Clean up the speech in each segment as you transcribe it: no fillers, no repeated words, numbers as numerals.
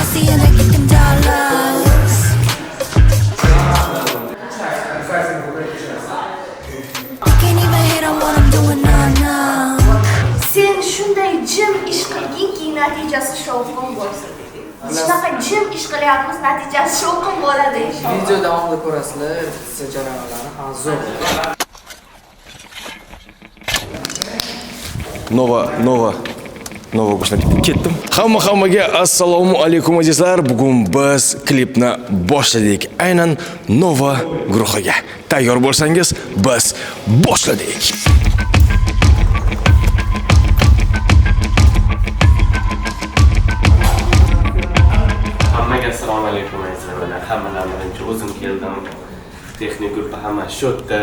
pussy and I get them dollars. Can't even hit on what I'm doing now. Sen shunday jim ish qilginki natijasi shovqin bo'lsin dedik. Shunaqa jim ish qilyapmiz, natijasi shovqin bo'ladi inshaalloh. Video davomida ko'rasizlar, siz jarayonlarni zo'r. Nova qo'shni ketdim. Hammaga assalomu alaykum azizlar. Bugun biz klipni boshladik. Aynan Nova guruhiga. Tayyor bo'lsangiz, biz boshladik. Hammaga assalomu alaykum azizlar. Hammadan birinchi o'zim keldim. Texnik guruh hamma shotda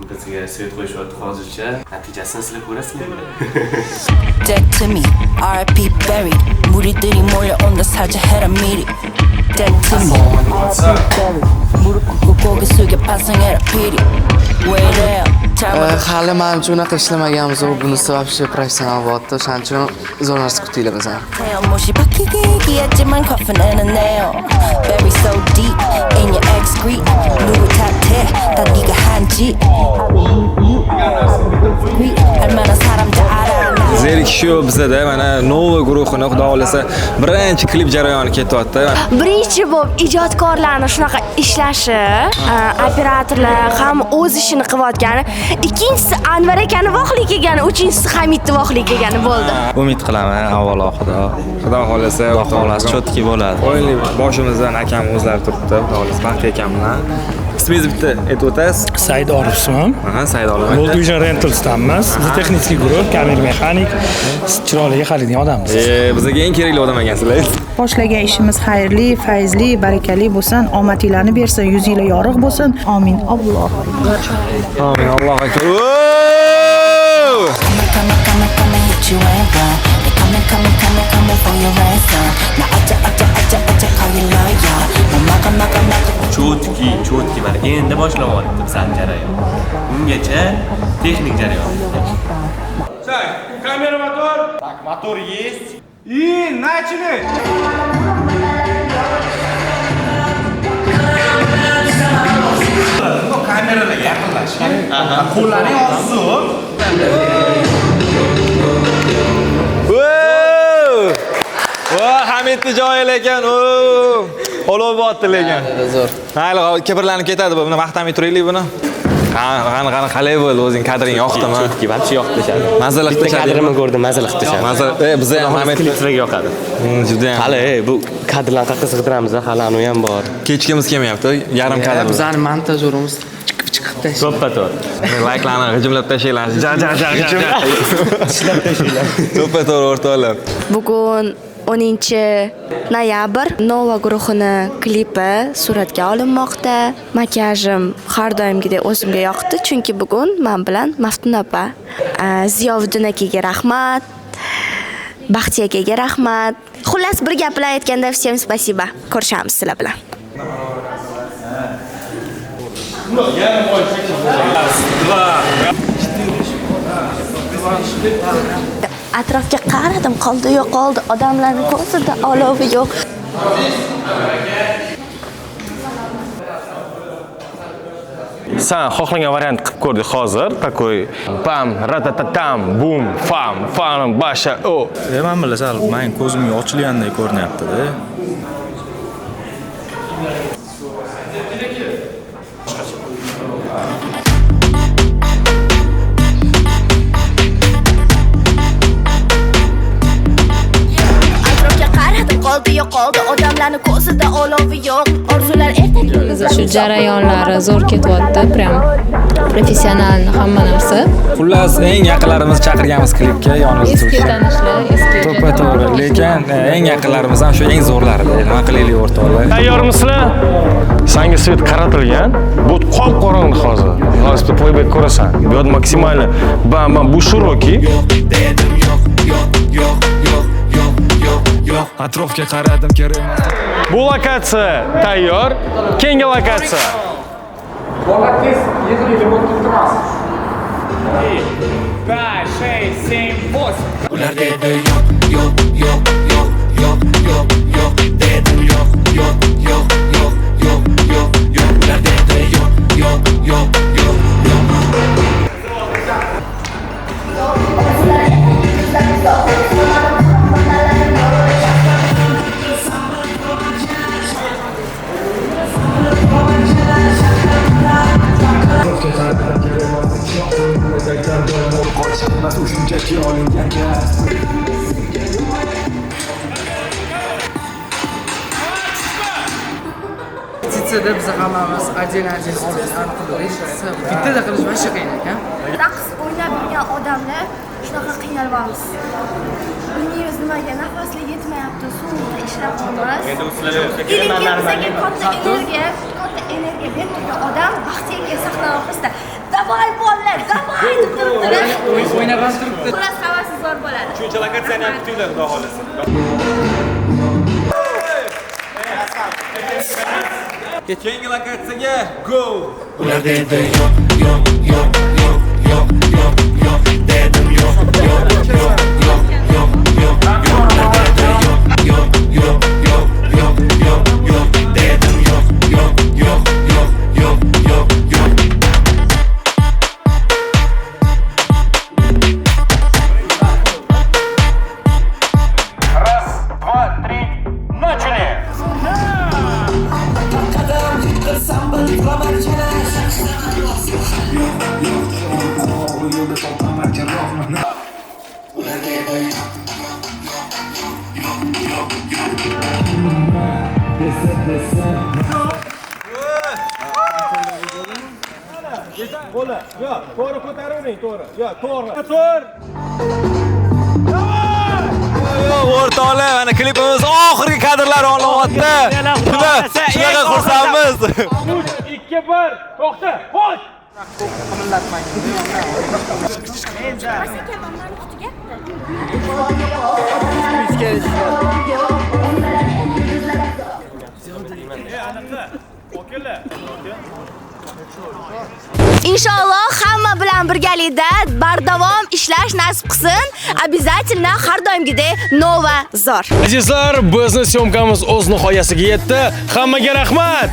bizga svet qo'yishyapti hozircha. Natijasini sizlar ko'rasizlar. Dead to me, R.I.P. buried. 무리들이 몰려온다 사자해라 미리. Dead to me, R.I.P. buried. 무릎 꿇고 고개 숙여 반성해라 피리. Way there. Hali menimcha unaqa ishlamaganmiz, bunisi вообще professional bo'lyapti. O'shaning uchun zo'r narsa kutinglar bizdan. 못이 박히게 얘기했지만 coffin in a nail. Bury so deep in your excrete. 누구 탓해? 다 네가 한지. 얼마나 사람들 알아. Zerikishuv bizada mana Nova guruhini xudo xolasa birinchi klip jarayoni ketyapti. Birinchi bo'lib ijodkorlarning shunaqa ishlashi, operatorlar ham o'z ishini qilayotgani, ikkinchisi Anvar akani vohli kelgani, uchinchisi Hamidni vohli kelgani bo'ldi. Umid qilaman avvalo xudo xolasa xohlasa chotki bo'ladi. O'yinlik boshimizdan akam o'zlari turibdi, xudo xolasa Baxti akam bilan. Ismingizni bitta aytib o'tasiz? Said Orifman. Aha, Said Orif. World Vision Rentals'danmiz. Biz texnik guruh, kamera mexanik, chiroyli qaraydigan odammiz. Bizga eng kerakli odam ekansizlar. Boshlagan ishimiz xayrli, fayzli, barakali bo'lsin, omadinglarni bersin, yuzinglar yorug' bo'lsin. Amin. Alloh. Amin. Alloh akbar. Chotki mana endi boshlanyapti bizning jarayon. Bungacha texnik jarayon. Так, камера, мотор. Так, мотор есть. И начали. Ну, kameraga yaqinlashing. Qo'llaring ochiq. Hamidni joyi ekan. Olov botdi lekin. Zo'r. Mayli, kibrlanib ketadi bu. Buni maqtamay turaylik buni. Qani qalay bo'ldi o'zing kadring yoqdimi? Chotki, barcha yoqdi shadi. Mazza qilib tashadi. Kadrimni ko'rdim, mazza qilib tashadi. Mazza, bizga ham Hamid sizlarga yoqadi. Juda ham. Hali bu kadrlarni qayerga sig'diramiz, hali anu ham bor. Kechkimiz kelmayapti. Yarim kadr. Bizning montajyorimiz chiqib tashlaydi. To'ppa-to'p. Layklarni g'ijimlab tashlaylar. Ishlab tashlaylar. To'ppa-to'g'ri o'rtoqlar. Bugun 10-noyabr Nova guruhini klipi suratga olinmoqda. Makiyajim har doimgidek o'zimga yoqdi, chunki bugun men bilan Maftun opa, Ziyovuddin akaga rahmat, Baxti akaga rahmat. Xullas bir gap bilan aytganda всем спасибо. Ko'rishamiz sizlar bilan. Atrofga qaradim, qoldi yo'q qoldi. Odamlarning ko'zida olovi yo'q. Sen xohlagan variant qilib ko'rdik hozir. Takoy pam, ratatatam, bum, fam, fam, basha, o. Men bilasam, men ko'zimga ochilgandek ko'rinyapti-da. Qoldi yo'q qoldi, odamlarning ko'zida olovi yo'q. Orzular ertak shu jarayonlari zo'r ketyapti, prям professional hamma narsa. Xullas eng yaqinlarimiz chaqirganmiz klipga yonimizda Eski tanishlar, eski. To'ppa-to'g'ri, lekin eng yaqinlarimiz ham shu eng zo'rlari. Nima qilaylik o'rtoqlar? Tayyormisizlar? Sanga svet qaratilgan. Bu qop-qorong'i hozir. Hozir playback ko'rasan. Bu yerda maksimalni bam bu shiroki. Atrofga qaradim, kerak emas. Bu lokatsiya tayyor. Keyingi lokatsiya. Молодец, езжайте, вот тут раз. 5, 6, 7, 8. Ular dedi yo'q, yo'q, yo'q, yo'q, yo'q, yo'q, yo'q dedi. aksiyada biz hammamiz отдельно qildik. Bittada qilish vaqti qiyin ekan. Raqs o'ynab yurgan odamlar shunaqa qiynalyapmiz. Bilmaymiz nimaga nafaslik yetmayapti, suvda ishlab olmas. Endi sizlarga katta energiya berib turgan odam vaqtiga saqlanmoqda. Davay bolalar, davay deb turibdilar. O'ynab turibdi. Xullas havasi zo'r bo'ladi. Shuncha lokatsiyani ham kutinglar, xudo xolasa. Keyingi lokatsiyaga go! Ular dedi yo'q, yo'q, yo'q, yo'q, yo'q, yo'q, yo'q, dedim yo'q, yo'q, yo'q, yo'q, yo'q, yo'q, yo'q, yo'q, yo'q, yo'q, yo'q, yo'q, yo'q, dedim yo'q, yo'q, yo'q, yo'q, yo'q, yo'q, yo'q. Раз, два, три, начали! Qo'li, yo'q, to'g'ri ko'taravering, to'g'ri. Yo'q, to'g'ri. To'g'ri. Yo'q, o'rtoqlar, mana klipimiz oxirgi kadrlar olyapti. Shunaqa xursandmiz. 3, 2, 1, to'xta, qo'y. Inshaalloh hamma bilan birgalikda bardavom ishlash nasib qilsin. Обязательно har doimgidek Nova Zor. Azizlar, bizni syomkamiz o'z nihoyasiga yetdi. Hammaga rahmat.